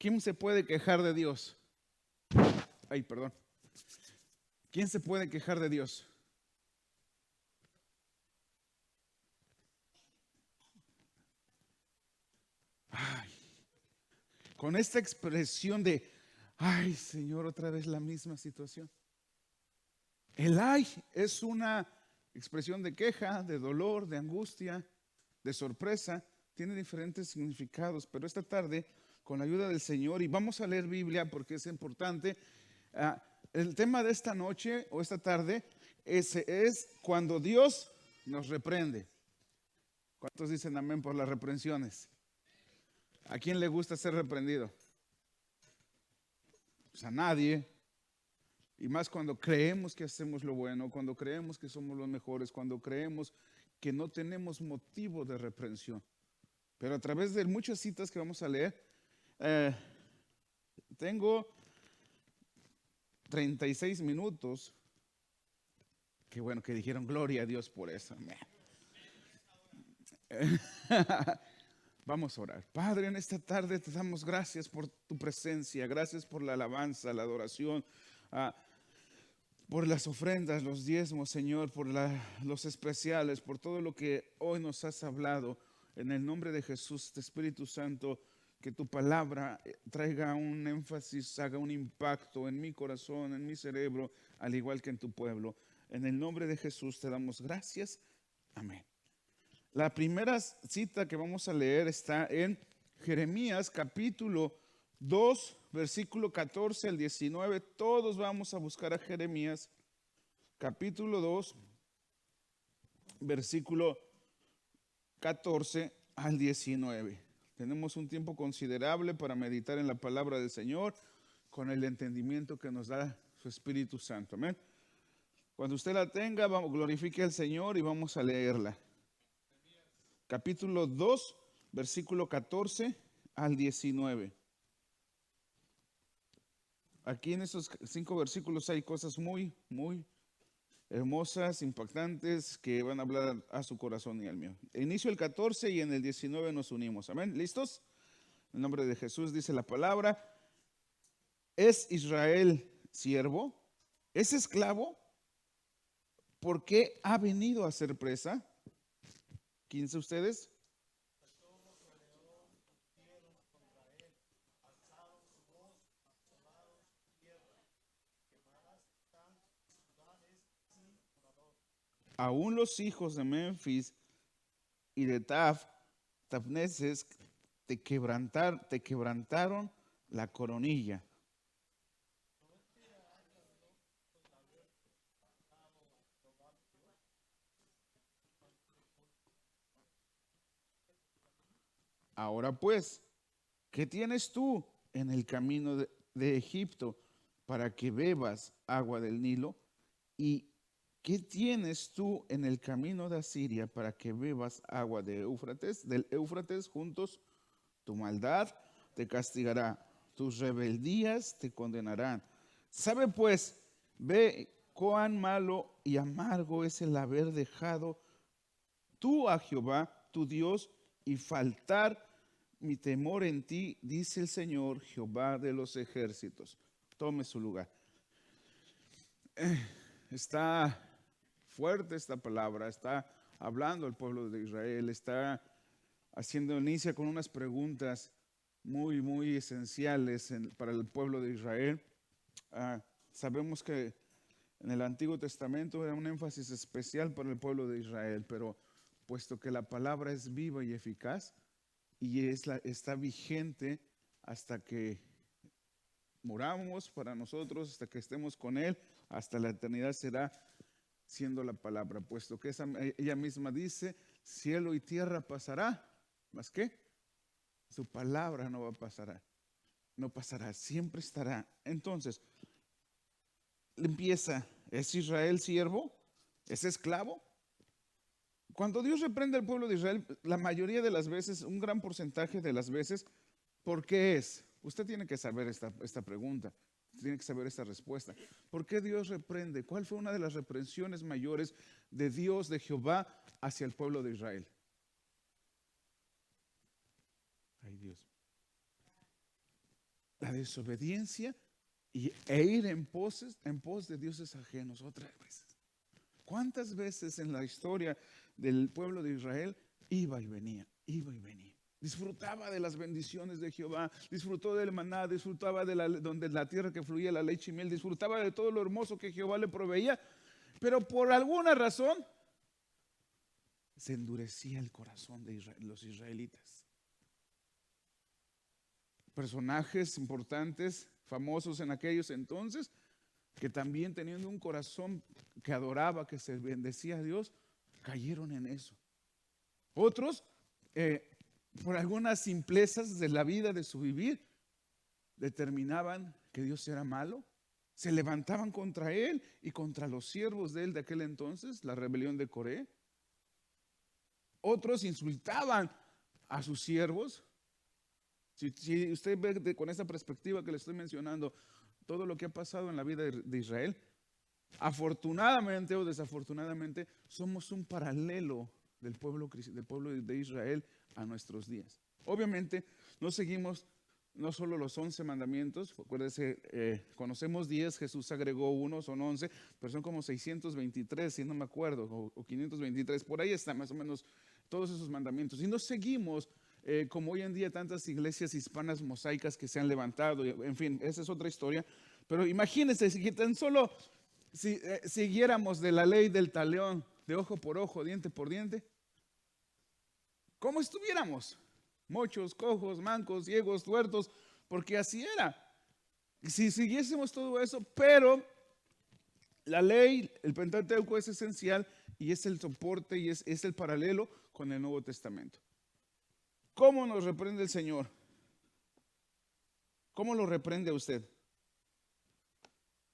¿Quién se puede quejar de Dios? Ay, perdón. ¿Quién se puede quejar de Dios? Ay, con esta expresión de, ay, Señor, otra vez la misma situación. El ay es una expresión de queja, de dolor, de angustia, de sorpresa. Tiene diferentes significados, pero esta tarde, con la ayuda del Señor, y vamos a leer Biblia porque es importante, el tema de esta noche o esta tarde es cuando Dios nos reprende. ¿Cuántos dicen amén por las reprensiones? ¿A quién le gusta ser reprendido? Pues a nadie. Y más cuando creemos que hacemos lo bueno, cuando creemos que somos los mejores, cuando creemos que no tenemos motivo de reprensión. Pero a través de muchas citas que vamos a leer, tengo 36 minutos. Qué bueno que dijeron gloria a Dios por eso. Vamos a orar. Padre, en esta tarde te damos gracias por tu presencia, gracias por la alabanza, la adoración, por las ofrendas, los diezmos, Señor, por los especiales, por todo lo que hoy nos has hablado. En el nombre de Jesús, Espíritu Santo, que tu palabra traiga un énfasis, haga un impacto en mi corazón, en mi cerebro, al igual que en tu pueblo. En el nombre de Jesús te damos gracias. Amén. La primera cita que vamos a leer está en Jeremías capítulo 2, versículo 14 al 19. Todos vamos a buscar a Jeremías capítulo 2, versículo 14 al 19. Tenemos un tiempo considerable para meditar en la palabra del Señor con el entendimiento que nos da su Espíritu Santo. Amén. Cuando usted la tenga, glorifique al Señor y vamos a leerla. Capítulo 2, versículo 14 al 19. Aquí en esos 5 versículos hay cosas muy hermosas, impactantes, que van a hablar a su corazón y al mío. Inicio el 14 y en el 19 nos unimos. Amén. ¿Listos? En nombre de Jesús dice la palabra. ¿Es Israel siervo? ¿Es esclavo? ¿Por qué ha venido a ser presa? ¿15 ustedes? Aún los hijos de Memphis y de Tafneses te quebrantaron la coronilla. Ahora pues, ¿qué tienes tú en el camino de Egipto para que bebas agua del Nilo? ¿Y qué tienes tú en el camino de Asiria para que bebas agua del Éufrates juntos? Tu maldad te castigará, tus rebeldías te condenarán. Sabe pues, ve cuán malo y amargo es el haber dejado tú a Jehová, tu Dios, y faltar mi temor en ti, dice el Señor, Jehová de los ejércitos. Tome su lugar. Está fuerte esta palabra, está hablando al pueblo de Israel, está inicia con unas preguntas muy esenciales para el pueblo de Israel. Sabemos que en el Antiguo Testamento era un énfasis especial para el pueblo de Israel, pero puesto que la palabra es viva y eficaz y está vigente hasta que moramos para nosotros, hasta que estemos con Él, hasta la eternidad será siendo la palabra, puesto que ella misma dice, cielo y tierra pasará, ¿más qué? Su palabra no pasará, no pasará, siempre estará. Entonces, empieza, ¿es Israel siervo? ¿Es esclavo? Cuando Dios reprende al pueblo de Israel, la mayoría de las veces, un gran porcentaje de las veces, ¿por qué es? Usted tiene que saber esta pregunta, tiene que saber esta respuesta. ¿Por qué Dios reprende? ¿Cuál fue una de las reprensiones mayores de Dios, de Jehová, hacia el pueblo de Israel? Ay, Dios. la desobediencia e ir en pos de dioses ajenos otras veces. ¿Cuántas veces en la historia del pueblo de Israel iba y venía, iba y venía? Disfrutaba de las bendiciones de Jehová, disfrutó del maná, disfrutaba de la tierra que fluía la leche y miel, disfrutaba de todo lo hermoso que Jehová le proveía, pero por alguna razón se endurecía el corazón de los israelitas. Personajes importantes, famosos en aquellos entonces, que también teniendo un corazón que adoraba, que se bendecía a Dios, cayeron en eso. Otros, por algunas simplezas de la vida, de su vivir, determinaban que Dios era malo, se levantaban contra él y contra los siervos de él de aquel entonces, la rebelión de Coré. Otros insultaban a sus siervos. Si usted ve con esa perspectiva que le estoy mencionando, todo lo que ha pasado en la vida de Israel, afortunadamente o desafortunadamente, somos un paralelo del pueblo de Israel a nuestros días. Obviamente, no seguimos no solo los 11 mandamientos, acuérdense, conocemos 10, Jesús agregó uno, son 11, pero son como 623, si no me acuerdo, o 523, por ahí está más o menos todos esos mandamientos. Y no seguimos como hoy en día tantas iglesias hispanas mosaicas que se han levantado, en fin, esa es otra historia. Pero imagínense, si tan solo siguiéramos de la ley del talión, de ojo por ojo, diente por diente, ¿cómo estuviéramos? Mochos, cojos, mancos, ciegos, tuertos, porque así era. Si siguiésemos todo eso, pero la ley, el Pentateuco es esencial y es el soporte y es el paralelo con el Nuevo Testamento. ¿Cómo nos reprende el Señor? ¿Cómo lo reprende a usted?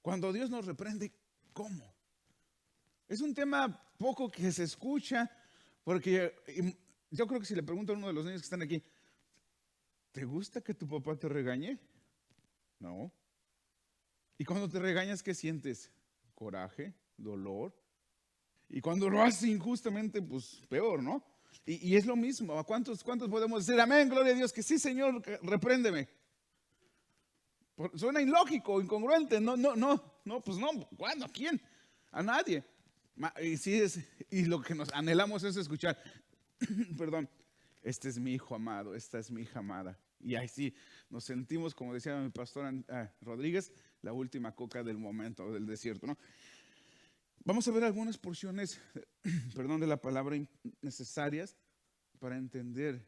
Cuando Dios nos reprende, ¿cómo? Es un tema poco que se escucha, porque yo creo que si le pregunto a uno de los niños que están aquí, ¿te gusta que tu papá te regañe? No. ¿Y cuando te regañas, qué sientes? Coraje, dolor. Y cuando lo hace injustamente, pues peor, ¿no? Y es lo mismo. ¿A cuántos podemos decir, amén, gloria a Dios, que sí, Señor, repréndeme? Suena ilógico, incongruente. No, pues no. ¿Cuándo? ¿A quién? A nadie. Y lo que nos anhelamos es escuchar, perdón, este es mi hijo amado, esta es mi hija amada. Y ahí sí, nos sentimos, como decía mi pastor Rodríguez, la última coca del momento, del desierto, ¿no? Vamos a ver algunas porciones, perdón, de la palabra necesarias para entender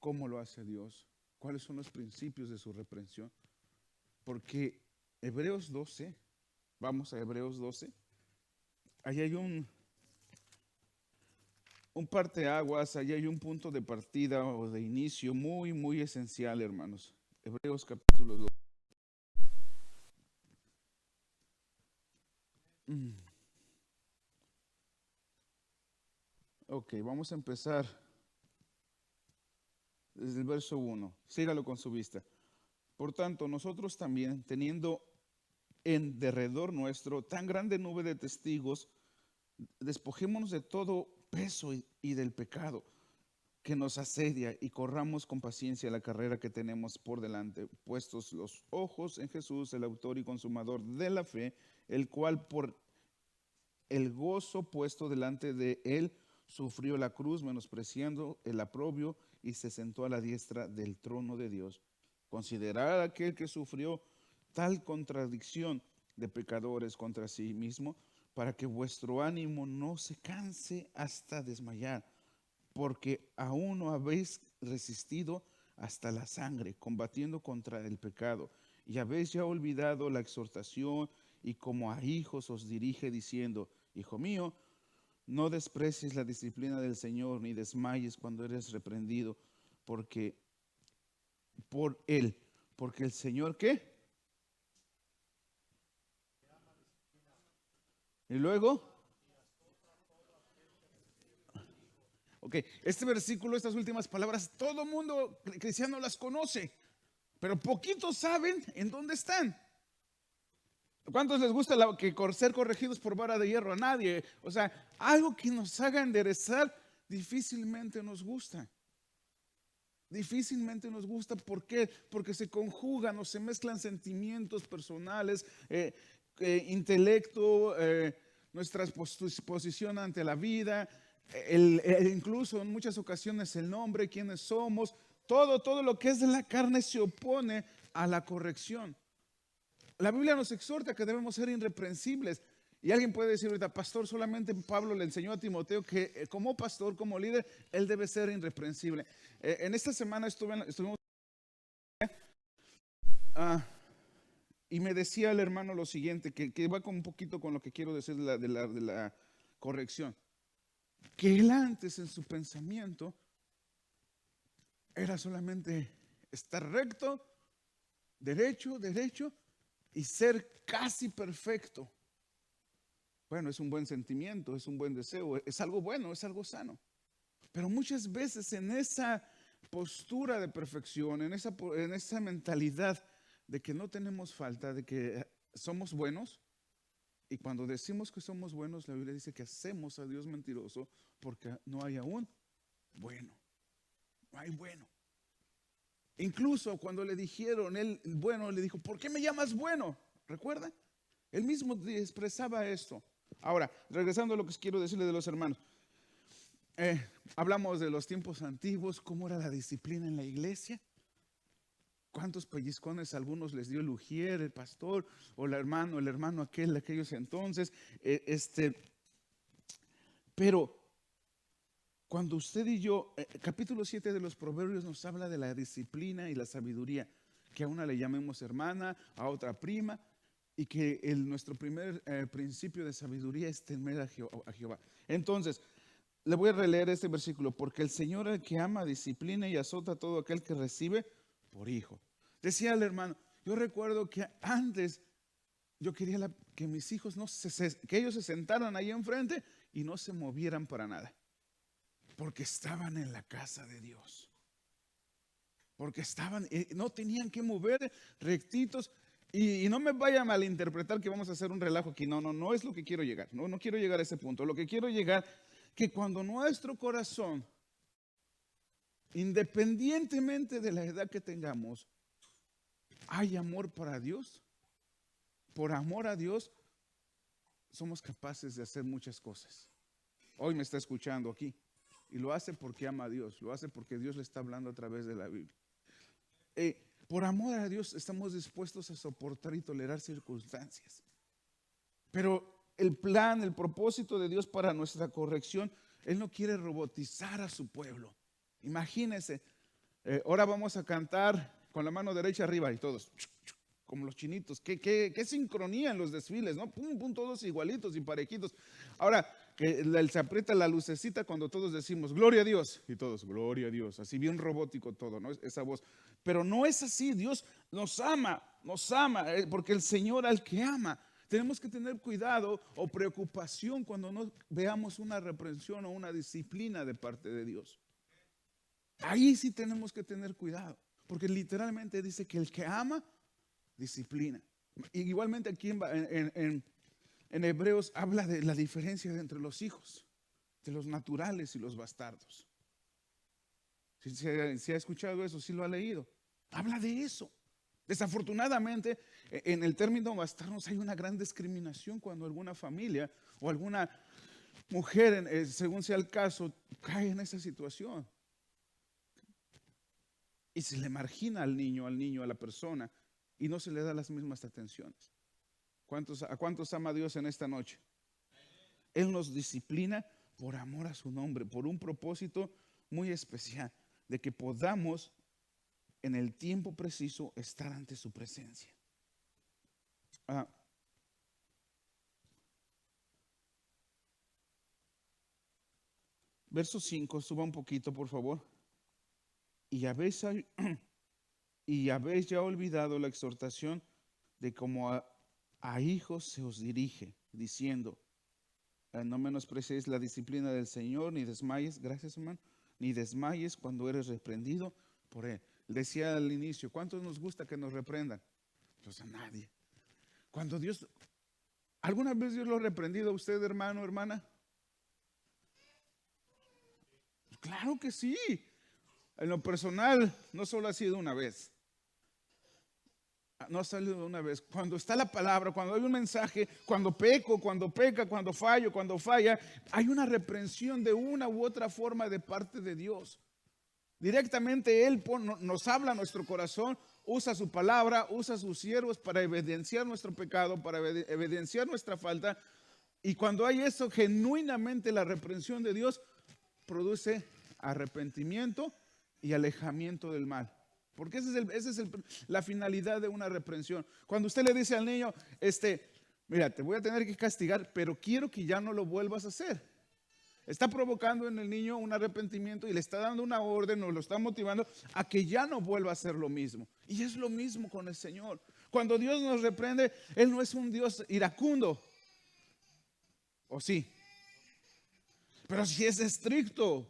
cómo lo hace Dios, cuáles son los principios de su reprensión. Porque Hebreos 12, vamos a Hebreos 12, ahí hay un parteaguas, ahí hay un punto de partida o de inicio muy, muy esencial, hermanos. Hebreos capítulo 2. Ok, vamos a empezar desde el verso 1. Sígalo con su vista. Por tanto, nosotros también, teniendo en derredor nuestro tan grande nube de testigos, despojémonos de todo peso y del pecado que nos asedia y corramos con paciencia la carrera que tenemos por delante, puestos los ojos en Jesús, el autor y consumador de la fe, el cual por el gozo puesto delante de él sufrió la cruz, menospreciando el oprobio, y se sentó a la diestra del trono de Dios. Considerad a aquel que sufrió tal contradicción de pecadores contra sí mismo, para que vuestro ánimo no se canse hasta desmayar, porque aún no habéis resistido hasta la sangre, combatiendo contra el pecado, y habéis ya olvidado la exhortación, y como a hijos os dirige diciendo, hijo mío, no desprecies la disciplina del Señor, ni desmayes cuando eres reprendido, porque el Señor, ¿qué? Y luego, ok, este versículo, estas últimas palabras, todo mundo cristiano las conoce, pero poquitos saben en dónde están. ¿Cuántos les gusta ser corregidos por vara de hierro? A nadie. O sea, algo que nos haga enderezar difícilmente nos gusta. difícilmente nos gusta. ¿Por qué? Porque se conjugan o se mezclan sentimientos personales, intelecto, nuestra posición ante la vida, incluso en muchas ocasiones el nombre, quiénes somos, todo lo que es de la carne se opone a la corrección. La Biblia nos exhorta que debemos ser irreprensibles. Y alguien puede decir ahorita, pastor, solamente Pablo le enseñó a Timoteo que como pastor, como líder, él debe ser irreprensible. En esta semana estuvimos y me decía el hermano lo siguiente, que va con un poquito con lo que quiero decir de la corrección. Que él antes en su pensamiento era solamente estar recto, derecho, y ser casi perfecto. Bueno, es un buen sentimiento, es un buen deseo, es algo bueno, es algo sano. Pero muchas veces en esa postura de perfección, en esa mentalidad de que no tenemos falta, de que somos buenos, y cuando decimos que somos buenos, la Biblia dice que hacemos a Dios mentiroso porque no hay aún bueno. No hay bueno. Incluso cuando le dijeron, él bueno, le dijo, ¿por qué me llamas bueno? ¿Recuerdan? Él mismo expresaba esto. Ahora, regresando a lo que quiero decirle de los hermanos. Hablamos de los tiempos antiguos, cómo era la disciplina en la iglesia. ¿Cuántos pellizcones a algunos les dio el ujier, el pastor, o el hermano aquel de aquellos entonces? Pero cuando usted y yo, capítulo 7 de los Proverbios nos habla de la disciplina y la sabiduría, que a una le llamemos hermana, a otra prima, y que nuestro primer principio de sabiduría es temer a Jehová. Entonces, le voy a releer este versículo, porque el Señor al que ama disciplina y azota a todo aquel que recibe por hijo. Decía el hermano, yo recuerdo que antes yo quería que mis hijos que ellos se sentaran ahí enfrente y no se movieran para nada. Porque estaban en la casa de Dios. Porque no tenían que mover rectitos. Y no me vaya a malinterpretar que vamos a hacer un relajo aquí. No es lo que quiero llegar. No quiero llegar a ese punto. Lo que quiero llegar, que cuando nuestro corazón, independientemente de la edad que tengamos, hay amor para Dios, por amor a Dios, somos capaces de hacer muchas cosas. Hoy me está escuchando aquí. Y lo hace porque ama a Dios, lo hace porque Dios le está hablando a través de la Biblia. Por amor a Dios estamos dispuestos a soportar y tolerar circunstancias. Pero el plan, el propósito de Dios para nuestra corrección, Él no quiere robotizar a su pueblo. Imagínense, ahora vamos a cantar con la mano derecha arriba y todos, como los chinitos. Qué sincronía en los desfiles, ¿no? Pum, pum, todos igualitos y parejitos. Ahora, que se aprieta la lucecita cuando todos decimos gloria a Dios y todos gloria a Dios, así bien robótico todo, ¿no? Esa voz. Pero no es así. Dios nos ama, porque el Señor al que ama. Tenemos que tener cuidado o preocupación cuando no veamos una reprensión o una disciplina de parte de Dios. Ahí sí tenemos que tener cuidado, porque literalmente dice que el que ama disciplina. Y igualmente aquí en Hebreos habla de la diferencia entre los hijos, de los naturales y los bastardos. Si ha escuchado eso, si lo ha leído, habla de eso. Desafortunadamente, en el término bastardos hay una gran discriminación cuando alguna familia o alguna mujer, según sea el caso, cae en esa situación. Y se le margina al niño, a la persona, y no se le da las mismas atenciones. ¿A cuántos ama Dios en esta noche? Él nos disciplina por amor a su nombre, por un propósito muy especial, de que podamos en el tiempo preciso estar ante su presencia. Verso 5, suba un poquito, por favor. Y habéis ya olvidado la exhortación de cómo a hijos se os dirige, diciendo, no menosprecies la disciplina del Señor, ni desmayes, gracias hermano, ni desmayes cuando eres reprendido por Él. Decía al inicio, ¿cuántos nos gusta que nos reprendan? Pues a nadie. Cuando Dios, ¿alguna vez Dios lo ha reprendido a usted, hermano, hermana? Claro que sí. En lo personal, no solo ha sido una vez. No ha salido una vez. Cuando está la palabra, cuando hay un mensaje, cuando peco, cuando peca, cuando fallo, cuando falla, hay una reprensión de una u otra forma de parte de Dios. Directamente Él nos habla a nuestro corazón, usa su palabra, usa sus siervos para evidenciar nuestro pecado, para evidenciar nuestra falta. Y cuando hay eso, genuinamente la reprensión de Dios produce arrepentimiento y alejamiento del mal. Porque esa es la finalidad de una reprensión. Cuando usted le dice al niño, mira, te voy a tener que castigar, pero quiero que ya no lo vuelvas a hacer. Está provocando en el niño un arrepentimiento y le está dando una orden o lo está motivando a que ya no vuelva a hacer lo mismo. Y es lo mismo con el Señor. Cuando Dios nos reprende, Él no es un Dios iracundo. ¿O sí? Pero si es estricto,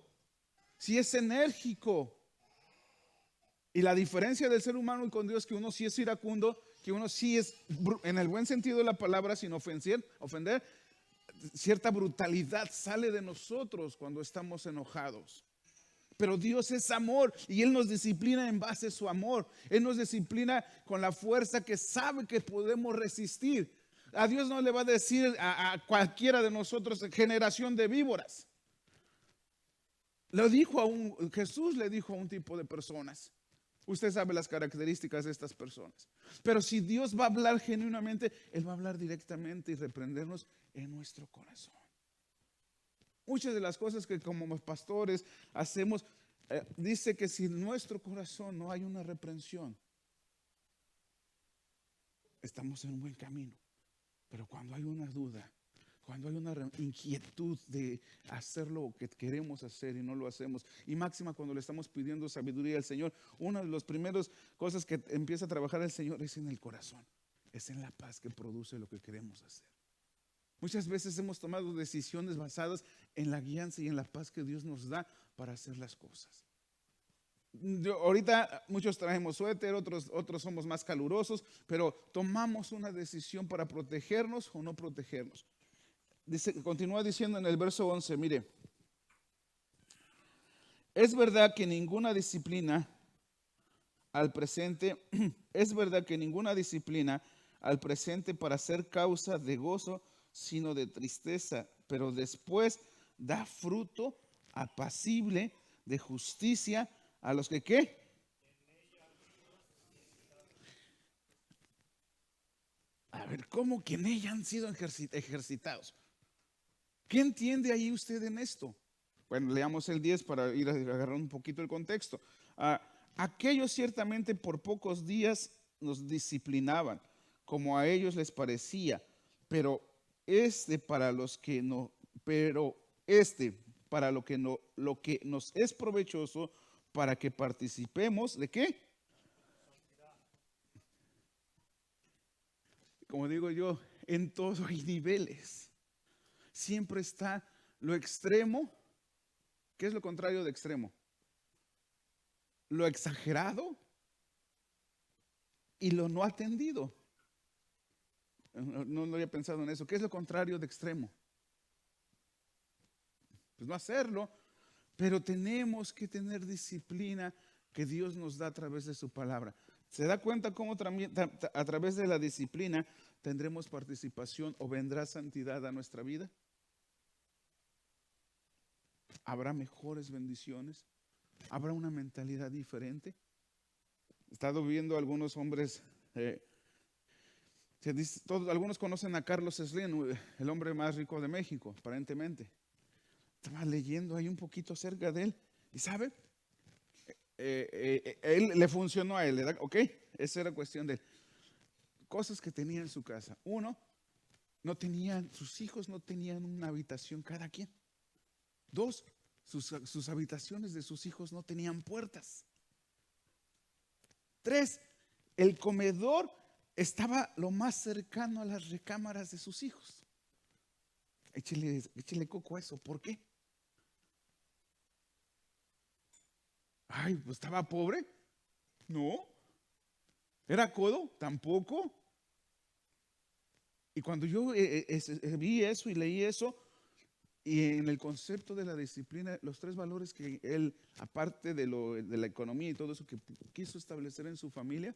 si es enérgico. Y la diferencia del ser humano y con Dios, que uno sí es iracundo, que uno sí es, en el buen sentido de la palabra, sin ofender, cierta brutalidad sale de nosotros cuando estamos enojados. Pero Dios es amor y Él nos disciplina en base a su amor. Él nos disciplina con la fuerza que sabe que podemos resistir. A Dios no le va a decir a cualquiera de nosotros, generación de víboras. Jesús le dijo a un tipo de personas. Usted sabe las características de estas personas. Pero si Dios va a hablar genuinamente, Él va a hablar directamente y reprendernos en nuestro corazón. Muchas de las cosas que como pastores hacemos, dice que si en nuestro corazón no hay una reprensión, estamos en un buen camino. Pero cuando hay una duda, cuando hay una inquietud de hacer lo que queremos hacer y no lo hacemos, y máxima cuando le estamos pidiendo sabiduría al Señor, una de las primeras cosas que empieza a trabajar el Señor es en el corazón, es en la paz que produce lo que queremos hacer. Muchas veces hemos tomado decisiones basadas en la guianza y en la paz que Dios nos da para hacer las cosas. Ahorita muchos traemos suéter, otros somos más calurosos, pero tomamos una decisión para protegernos o no protegernos. Continúa diciendo en el verso 11, mire, es verdad que ninguna disciplina al presente, es verdad que ninguna disciplina al presente para ser causa de gozo, sino de tristeza, pero después da fruto apacible de justicia a los que ¿qué? A ver, ¿cómo que en ella han sido ejercitados? ¿Qué entiende ahí usted en esto? Bueno, leamos el 10 para ir agarrando un poquito el contexto. Aquellos ciertamente por pocos días nos disciplinaban, como a ellos les parecía, pero para los que no, para lo que nos es provechoso, para que participemos ¿de qué? Como digo yo, en todo hay niveles. Siempre está lo extremo. ¿Qué es lo contrario de extremo? Lo exagerado y lo no atendido. No había pensado en eso. ¿Qué es lo contrario de extremo? Pues no hacerlo, pero tenemos que tener disciplina que Dios nos da a través de su palabra. ¿Se da cuenta cómo a través de la disciplina tendremos participación o vendrá santidad a nuestra vida? ¿Habrá mejores bendiciones? ¿Habrá una mentalidad diferente? He estado viendo algunos hombres, algunos conocen a Carlos Slim, el hombre más rico de México, aparentemente. Estaba leyendo ahí un poquito acerca de él y ¿sabe? Él le funcionó a él, ¿verdad? ¿Ok? Esa era cuestión de cosas que tenía en su casa. Uno, sus hijos no tenían una habitación cada quien. Dos, sus habitaciones de sus hijos no tenían puertas. Tres, el comedor estaba lo más cercano a las recámaras de sus hijos. Échele coco a eso. ¿Por qué? Ay, pues estaba pobre. No. ¿Era codo? Tampoco. Y cuando yo vi eso y leí eso, Y en el concepto de la disciplina, los tres valores que él, aparte de la economía y todo eso que quiso establecer en su familia,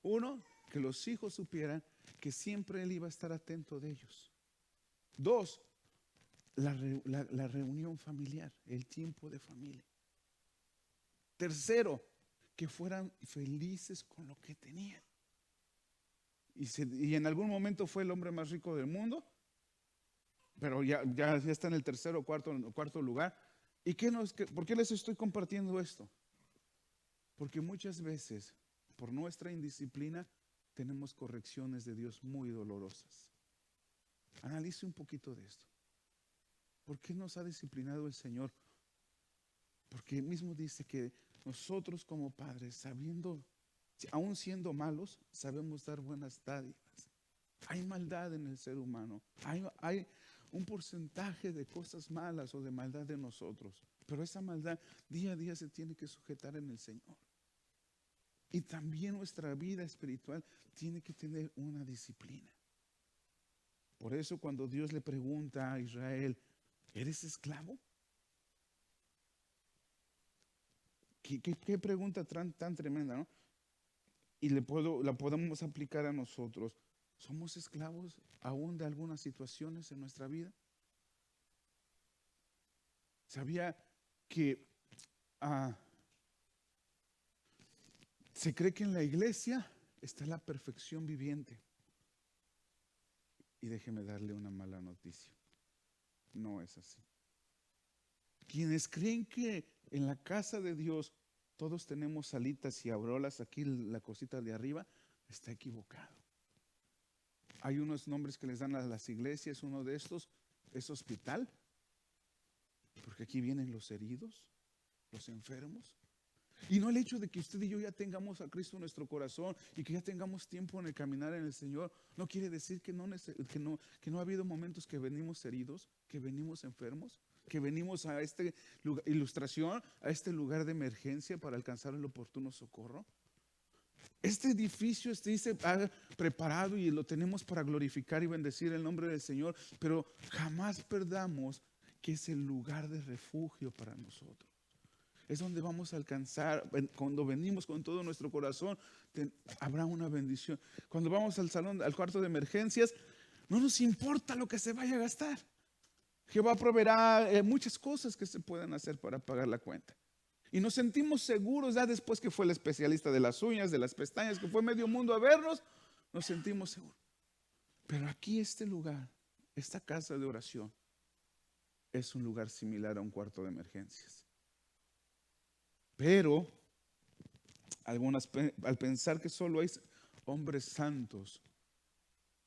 uno, que los hijos supieran que siempre él iba a estar atento de ellos. Dos, la reunión familiar, el tiempo de familia. Tercero, que fueran felices con lo que tenían. Y en algún momento fue el hombre más rico del mundo, pero ya está en el tercero o cuarto lugar. ¿Y por qué les estoy compartiendo esto? Porque muchas veces, por nuestra indisciplina, tenemos correcciones de Dios muy dolorosas. Analice un poquito de esto. ¿Por qué nos ha disciplinado el Señor? Porque él mismo dice que nosotros como padres, sabiendo, aún siendo malos, sabemos dar buenas dádivas. Hay maldad en el ser humano. Hay un porcentaje de cosas malas o de maldad de nosotros. Pero esa maldad día a día se tiene que sujetar en el Señor. Y también nuestra vida espiritual tiene que tener una disciplina. Por eso cuando Dios le pregunta a Israel, ¿eres esclavo? ¿Qué pregunta tan tremenda, ¿no? Y la podemos aplicar a nosotros. ¿Somos esclavos aún de algunas situaciones en nuestra vida? ¿Sabía que se cree que en la iglesia está la perfección viviente? Y déjeme darle una mala noticia. No es así. Quienes creen que en la casa de Dios todos tenemos alitas y aurolas, aquí la cosita de arriba, está equivocado. Hay unos nombres que les dan a las iglesias, uno de estos es hospital, porque aquí vienen los heridos, los enfermos. Y no el hecho de que usted y yo ya tengamos a Cristo en nuestro corazón y que ya tengamos tiempo en el caminar en el Señor, no quiere decir que no ha habido momentos que venimos heridos, que venimos enfermos, que venimos a esta ilustración, a este lugar de emergencia para alcanzar el oportuno socorro. Este edificio dice preparado y lo tenemos para glorificar y bendecir el nombre del Señor, pero jamás perdamos que es el lugar de refugio para nosotros. Es donde vamos a alcanzar, cuando venimos con todo nuestro corazón, habrá una bendición. Cuando vamos al salón, al cuarto de emergencias, no nos importa lo que se vaya a gastar. Jehová proveerá muchas cosas que se pueden hacer para pagar la cuenta. Y nos sentimos seguros ya después que fue el especialista de las uñas, de las pestañas, que fue medio mundo a vernos, nos sentimos seguros. Pero aquí este lugar, esta casa de oración, es un lugar similar a un cuarto de emergencias. Pero al pensar que solo hay hombres santos,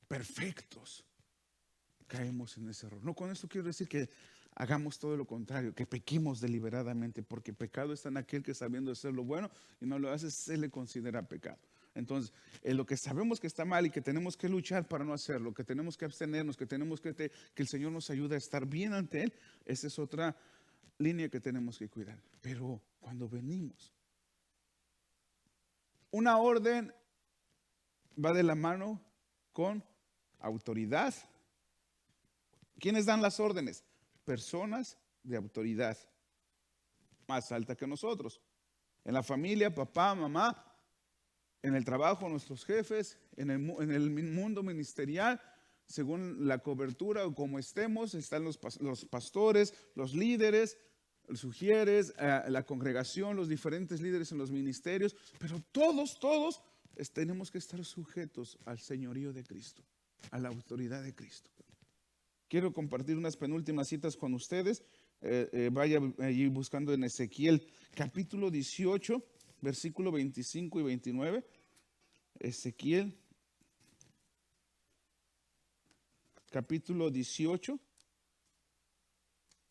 perfectos, caemos en ese error. No, con esto quiero decir que hagamos todo lo contrario, que pequemos deliberadamente, porque pecado está en aquel que sabiendo hacer lo bueno y no lo hace, se le considera pecado. Entonces, en lo que sabemos que está mal y que tenemos que luchar para no hacerlo, que tenemos que abstenernos, que tenemos que el Señor nos ayude a estar bien ante Él, esa es otra línea que tenemos que cuidar. Pero cuando venimos, una orden va de la mano con autoridad. ¿Quiénes dan las órdenes? Personas de autoridad más alta que nosotros. En la familia, papá, mamá, en el trabajo, nuestros jefes, en el mundo ministerial, según la cobertura o como estemos, están los pastores, los líderes, los sugieres, la congregación, los diferentes líderes en los ministerios, pero todos tenemos que estar sujetos al señorío de Cristo, a la autoridad de Cristo. Quiero compartir unas penúltimas citas con ustedes. Vaya allí buscando en Ezequiel capítulo 18, versículo 25 y 29. Ezequiel capítulo 18,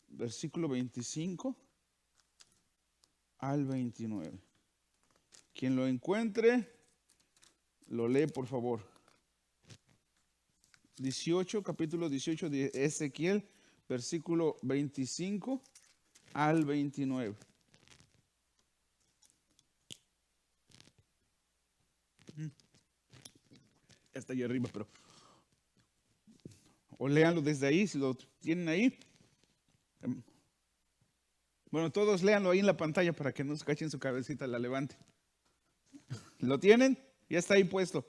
versículo 25 al 29. Quien lo encuentre, lo lee por favor. Capítulo 18 de Ezequiel, versículo 25 al 29. Está ahí arriba, pero O léanlo desde ahí, si lo tienen ahí. Bueno, todos léanlo ahí en la pantalla para que no se cachen su cabecita, la levante. ¿Lo tienen? Ya está ahí puesto.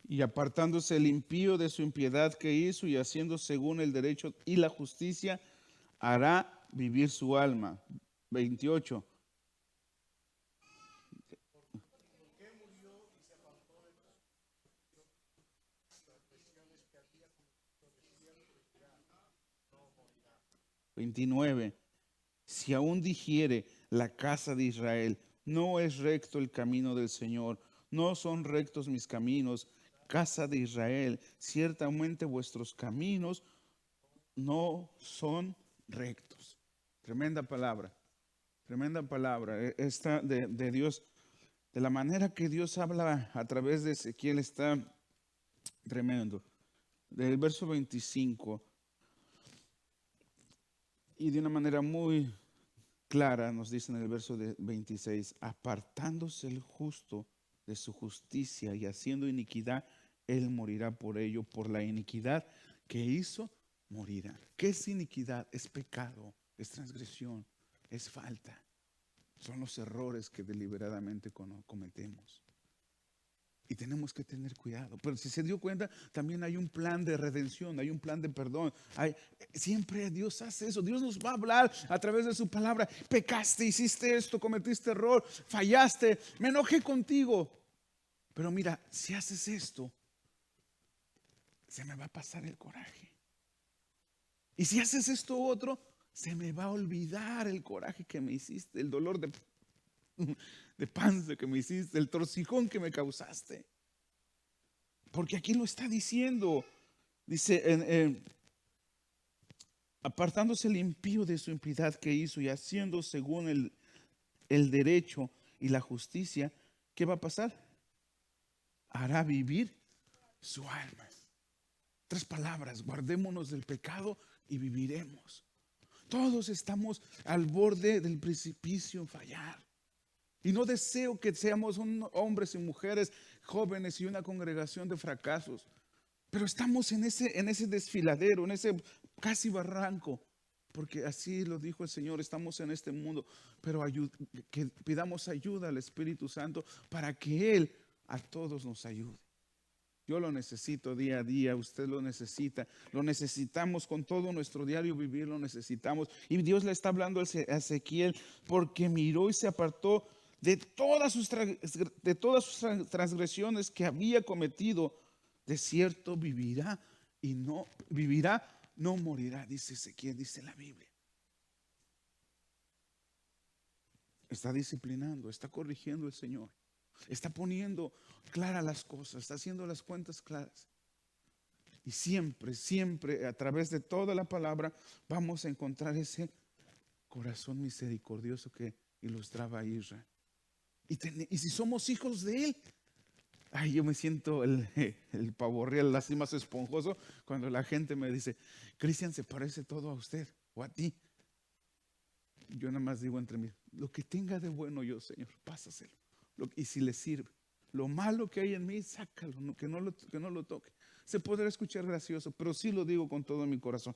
Y apartándose el impío de su impiedad que hizo y haciendo según el derecho y la justicia, hará vivir su alma. 28. Si aún dijere la casa de Israel, no es recto el camino del Señor, no son rectos mis caminos, casa de Israel, ciertamente vuestros caminos no son rectos. Tremenda palabra, tremenda palabra. Esta de Dios, de la manera que Dios habla a través de Ezequiel está tremendo. Del verso 25, y de una manera muy clara nos dice en el verso 26, apartándose el justo de su justicia y haciendo iniquidad, él morirá por ello, por la iniquidad que hizo, morirá. ¿Qué es iniquidad? Es pecado, es transgresión, es falta. Son los errores que deliberadamente cometemos. Y tenemos que tener cuidado. Pero si se dio cuenta, también hay un plan de redención, hay un plan de perdón. Siempre Dios hace eso. Dios nos va a hablar a través de su palabra. Pecaste, hiciste esto, cometiste error, fallaste, me enojé contigo. Pero mira, si haces esto, se me va a pasar el coraje. Y si haces esto otro, se me va a olvidar el coraje que me hiciste, el dolor de panza que me hiciste, el torcijón que me causaste. Porque aquí lo está diciendo. Dice, apartándose el impío de su impiedad que hizo y haciendo según el derecho y la justicia, ¿qué va a pasar? Hará vivir su alma. 3 palabras, guardémonos del pecado y viviremos. Todos estamos al borde del precipicio en fallar. Y no deseo que seamos hombres y mujeres jóvenes y una congregación de fracasos. Pero estamos en ese desfiladero, en ese casi barranco. Porque así lo dijo el Señor, estamos en este mundo. Pero que pidamos ayuda al Espíritu Santo para que Él a todos nos ayude. Yo lo necesito día a día, usted lo necesita, lo necesitamos con todo nuestro diario vivir, lo necesitamos. Y Dios le está hablando a Ezequiel porque miró y se apartó de todas sus transgresiones que había cometido. De cierto vivirá y no vivirá, no morirá, dice Ezequiel, dice la Biblia. Está disciplinando, está corrigiendo el Señor. Está poniendo claras las cosas, está haciendo las cuentas claras. Y siempre, siempre, a través de toda la palabra, vamos a encontrar ese corazón misericordioso que ilustraba a Israel. Y si somos hijos de Él, yo me siento el pavo real, así más esponjoso, cuando la gente me dice, Cristian, se parece todo a usted o a ti. Yo nada más digo entre mí, lo que tenga de bueno yo, Señor, pásaselo. Y si le sirve, lo malo que hay en mí, sácalo, que no lo toque. Se podrá escuchar gracioso, pero sí lo digo con todo mi corazón.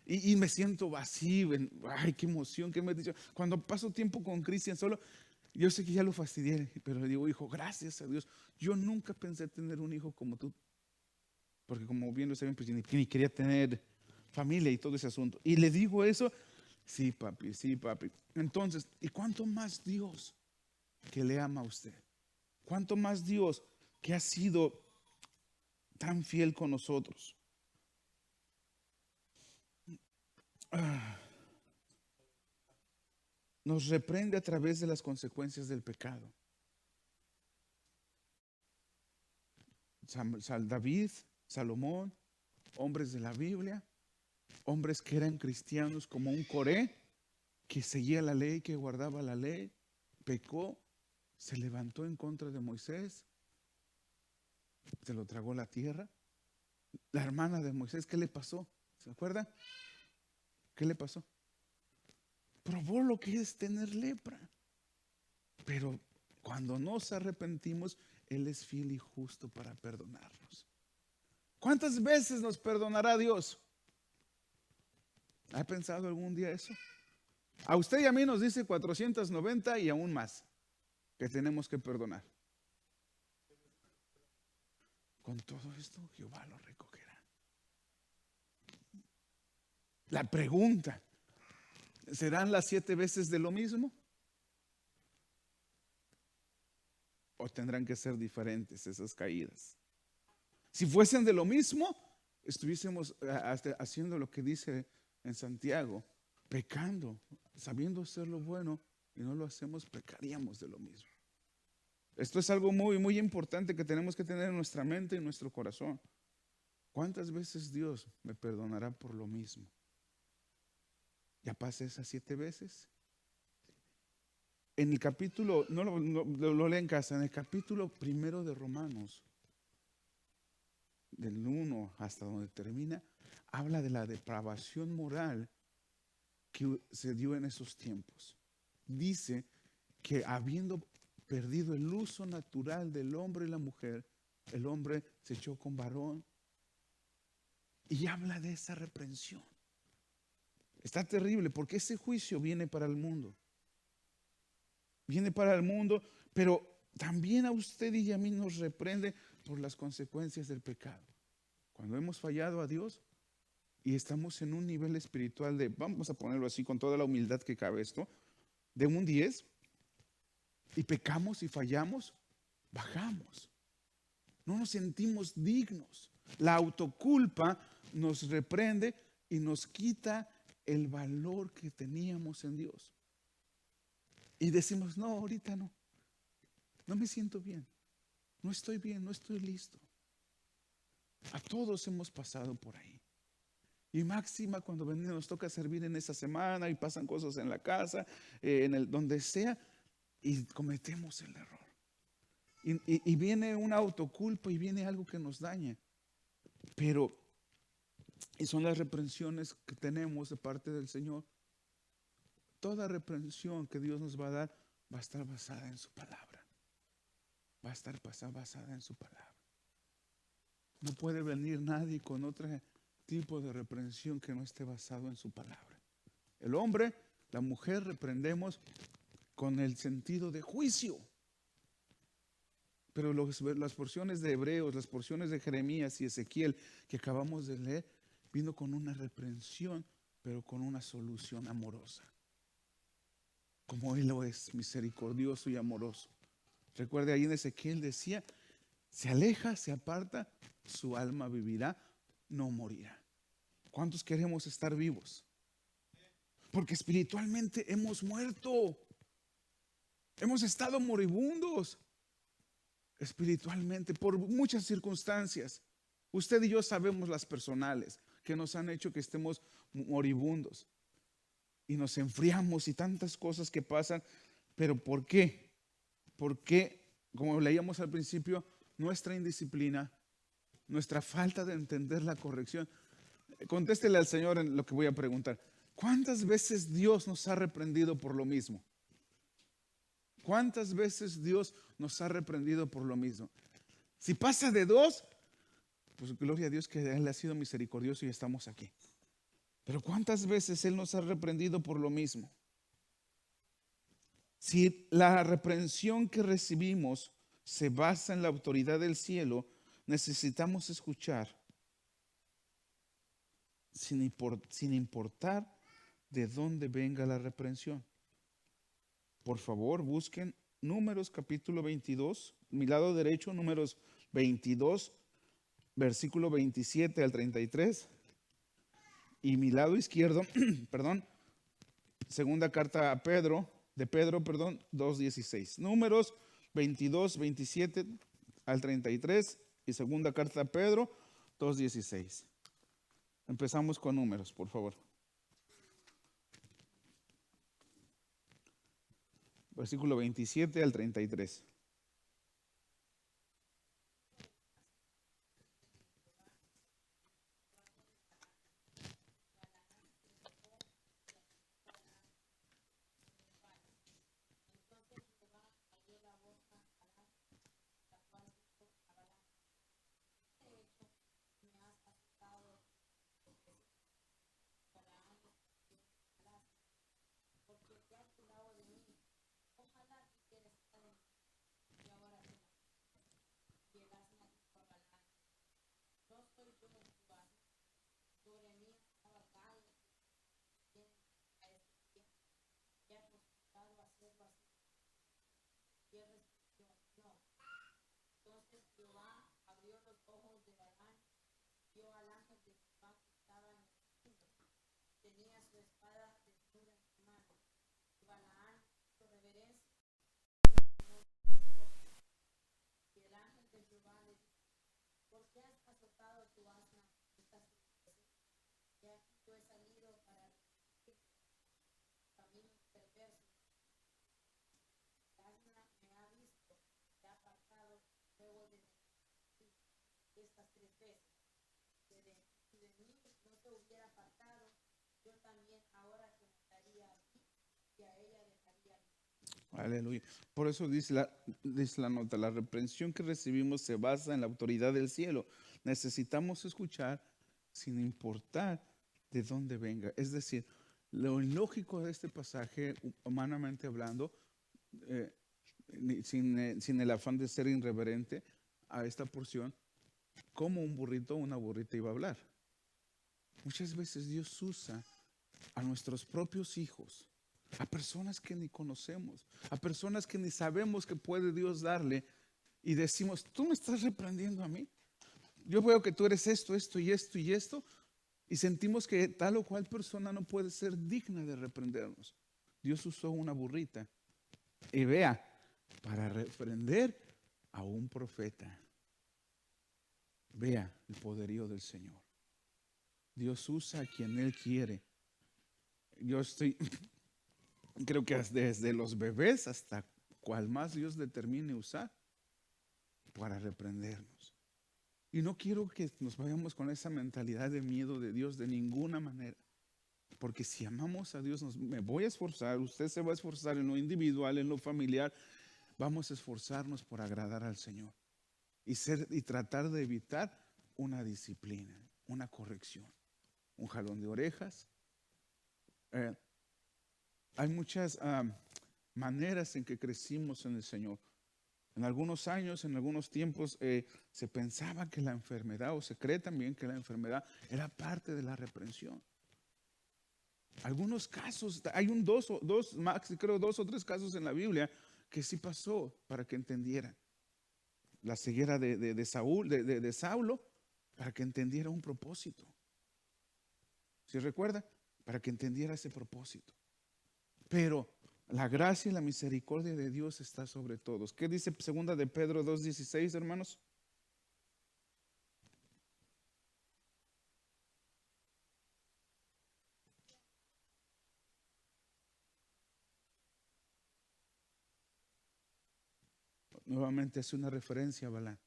Y me siento vacío, qué emoción que me he dicho. Cuando paso tiempo con Cristian solo, yo sé que ya lo fastidié, pero le digo, hijo, gracias a Dios. Yo nunca pensé tener un hijo como tú. Porque como bien lo saben, pues ni quería tener familia y todo ese asunto. Y le digo eso, sí, papi, sí, papi. Entonces, ¿y cuánto más Dios que le ama a usted? ¿Cuánto más Dios que ha sido tan fiel con nosotros? Nos reprende a través de las consecuencias del pecado. David, Salomón, hombres de la Biblia, hombres que eran cristianos como un Coré, que seguía la ley, que guardaba la ley, pecó, se levantó en contra de Moisés, se lo tragó la tierra. La hermana de Moisés, ¿qué le pasó? ¿Se acuerdan? ¿Qué le pasó? Probó lo que es tener lepra. Pero cuando nos arrepentimos, Él es fiel y justo para perdonarnos. ¿Cuántas veces nos perdonará Dios? ¿Ha pensado algún día eso? A usted y a mí nos dice 490 y aún más que tenemos que perdonar. Con todo esto, Jehová lo recogerá. La pregunta, ¿serán las 7 veces de lo mismo? ¿O tendrán que ser diferentes esas caídas? Si fuesen de lo mismo, estuviésemos haciendo lo que dice en Santiago, pecando, sabiendo hacer lo bueno y no lo hacemos, pecaríamos de lo mismo. Esto es algo muy, muy importante que tenemos que tener en nuestra mente y en nuestro corazón. ¿Cuántas veces Dios me perdonará por lo mismo? ¿Ya pasé esas 7 veces? En el capítulo, no lo leen en casa, en el capítulo 1 de Romanos, del 1 hasta donde termina, habla de la depravación moral que se dio en esos tiempos. Dice que habiendo perdido el uso natural del hombre y la mujer, el hombre se echó con varón y habla de esa reprensión. Está terrible porque ese juicio viene para el mundo. Viene para el mundo, pero también a usted y a mí nos reprende por las consecuencias del pecado. Cuando hemos fallado a Dios y estamos en un nivel espiritual de, vamos a ponerlo así con toda la humildad que cabe esto, de un 10, y pecamos y fallamos, bajamos. No nos sentimos dignos. La autoculpa nos reprende y nos quita el valor que teníamos en Dios. Y decimos, no, ahorita no. No me siento bien. No estoy bien, no estoy listo. A todos hemos pasado por ahí. Y máxima cuando nos toca servir en esa semana y pasan cosas en la casa, donde sea, y cometemos el error. Y viene una autoculpa y viene algo que nos daña. Pero, y son las reprensiones que tenemos de parte del Señor. Toda reprensión que Dios nos va a dar va a estar basada en su palabra. Va a estar basada en su palabra. No puede venir nadie con otro tipo de reprensión que no esté basado en su palabra. El hombre, la mujer, reprendemos con el sentido de juicio. Pero las porciones de Hebreos, las porciones de Jeremías y Ezequiel que acabamos de leer, vino con una reprensión, pero con una solución amorosa. Como Él lo es, misericordioso y amoroso. Recuerde, ahí en Ezequiel decía, se aleja, se aparta, su alma vivirá, no morirá. ¿Cuántos queremos estar vivos? Porque espiritualmente hemos muerto. Hemos estado moribundos espiritualmente por muchas circunstancias. Usted y yo sabemos las personales que nos han hecho que estemos moribundos y nos enfriamos y tantas cosas que pasan. Pero ¿por qué? Porque, como leíamos al principio, nuestra indisciplina, nuestra falta de entender la corrección. Contéstele al Señor en lo que voy a preguntar. ¿Cuántas veces Dios nos ha reprendido por lo mismo? ¿Cuántas veces Dios nos ha reprendido por lo mismo? Si pasa de 2, pues gloria a Dios que Él ha sido misericordioso y estamos aquí. Pero ¿cuántas veces Él nos ha reprendido por lo mismo? Si la reprensión que recibimos se basa en la autoridad del cielo, necesitamos escuchar sin importar de dónde venga la reprensión. Por favor, busquen Números capítulo 22, mi lado derecho, Números 22, versículo 27 al 33. Y mi lado izquierdo, perdón, segunda carta a Pedro, 2:16. Números 22, 27 al 33 y segunda carta a Pedro, 2:16. Empezamos con Números, por favor. versículo 27 al 33. Aleluya. Por eso dice la nota, la reprensión que recibimos se basa en la autoridad del cielo. Necesitamos escuchar sin importar de dónde venga. Es decir, lo ilógico de este pasaje, humanamente hablando, sin el afán de ser irreverente a esta porción, como un burrito o una burrita iba a hablar. Muchas veces Dios usa a nuestros propios hijos, a personas que ni conocemos, a personas que ni sabemos que puede Dios darle, y decimos, tú me estás reprendiendo a mí. Yo veo que tú eres esto, esto y esto y esto, y sentimos que tal o cual persona no puede ser digna de reprendernos. Dios usó una burrita, y vea, para reprender a un profeta. Vea el poderío del Señor. Dios usa a quien Él quiere. Creo que desde los bebés hasta cual más Dios determine usar para reprendernos. Y no quiero que nos vayamos con esa mentalidad de miedo de Dios de ninguna manera. Porque si amamos a Dios, me voy a esforzar, usted se va a esforzar en lo individual, en lo familiar. Vamos a esforzarnos por agradar al Señor y tratar de evitar una disciplina, una corrección, un jalón de orejas. Hay muchas maneras en que crecimos en el Señor. En algunos años, en algunos tiempos, se pensaba que la enfermedad, o se cree también que la enfermedad era parte de la reprensión. Algunos casos, hay dos o tres casos en la Biblia que sí pasó para que entendieran. La ceguera de Saulo, para que entendiera un propósito. ¿Sí recuerda? Para que entendiera ese propósito. Pero la gracia y la misericordia de Dios está sobre todos. ¿Qué dice 2 de Pedro 2:16, hermanos? Nuevamente hace una referencia a Balaam.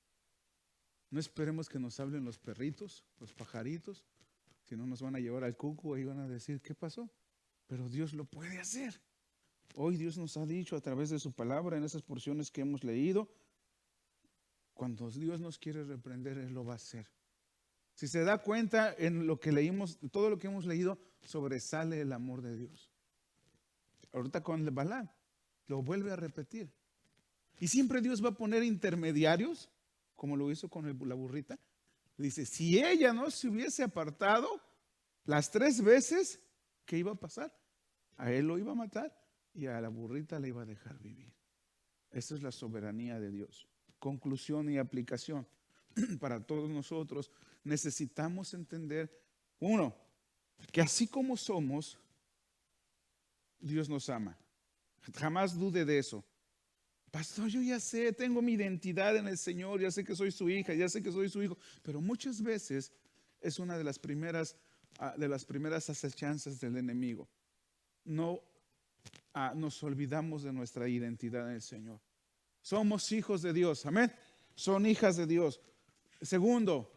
No esperemos que nos hablen los perritos, los pajaritos, si no nos van a llevar al cuco y van a decir, ¿qué pasó? Pero Dios lo puede hacer. Hoy Dios nos ha dicho a través de su palabra en esas porciones que hemos leído, cuando Dios nos quiere reprender, Él lo va a hacer. Si se da cuenta en lo que leímos, todo lo que hemos leído, sobresale el amor de Dios. Ahorita con el Balaam, lo vuelve a repetir. Y siempre Dios va a poner intermediarios, como lo hizo con la burrita. Dice, si ella no se hubiese apartado las 3 veces, ¿qué iba a pasar? A él lo iba a matar y a la burrita le iba a dejar vivir. Esa es la soberanía de Dios. Conclusión y aplicación para todos nosotros. Necesitamos entender, uno, que así como somos, Dios nos ama. Jamás dude de eso. Pastor, yo ya sé, tengo mi identidad en el Señor, ya sé que soy su hija, ya sé que soy su hijo, pero muchas veces es una de las primeras acechanzas del enemigo. No nos olvidamos de nuestra identidad en el Señor. Somos hijos de Dios, amén. Son hijas de Dios. Segundo,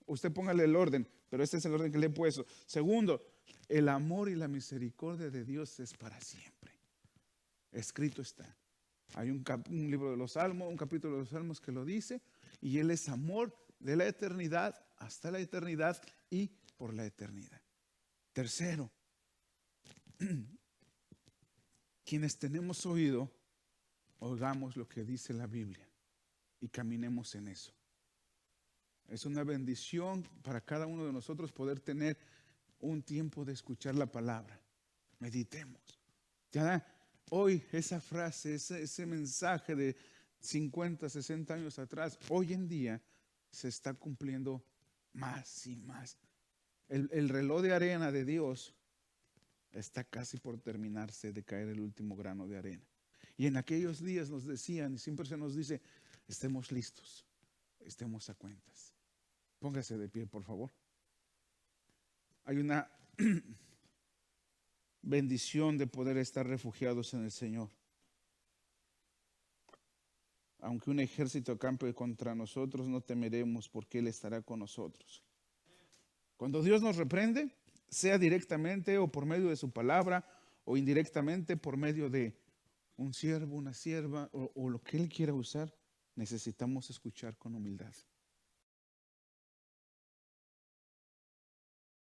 usted póngale el orden, pero este es el orden que le he puesto. Segundo, el amor y la misericordia de Dios es para siempre. Escrito está. Hay un libro de los Salmos, un capítulo de los Salmos que lo dice, y Él es amor de la eternidad hasta la eternidad y por la eternidad. Tercero, quienes tenemos oído, oigamos lo que dice la Biblia y caminemos en eso. Es una bendición para cada uno de nosotros poder tener un tiempo de escuchar la palabra. Meditemos. Ya hoy esa frase, ese mensaje de 50, 60 años atrás, hoy en día se está cumpliendo más y más. El reloj de arena de Dios está casi por terminarse de caer el último grano de arena. Y en aquellos días nos decían, y siempre se nos dice, estemos listos, estemos a cuentas. Póngase de pie, por favor. Hay una bendición de poder estar refugiados en el Señor. Aunque un ejército acampe contra nosotros, no temeremos porque Él estará con nosotros. Cuando Dios nos reprende, sea directamente o por medio de su palabra o indirectamente por medio de un siervo, una sierva o lo que Él quiera usar, necesitamos escuchar con humildad.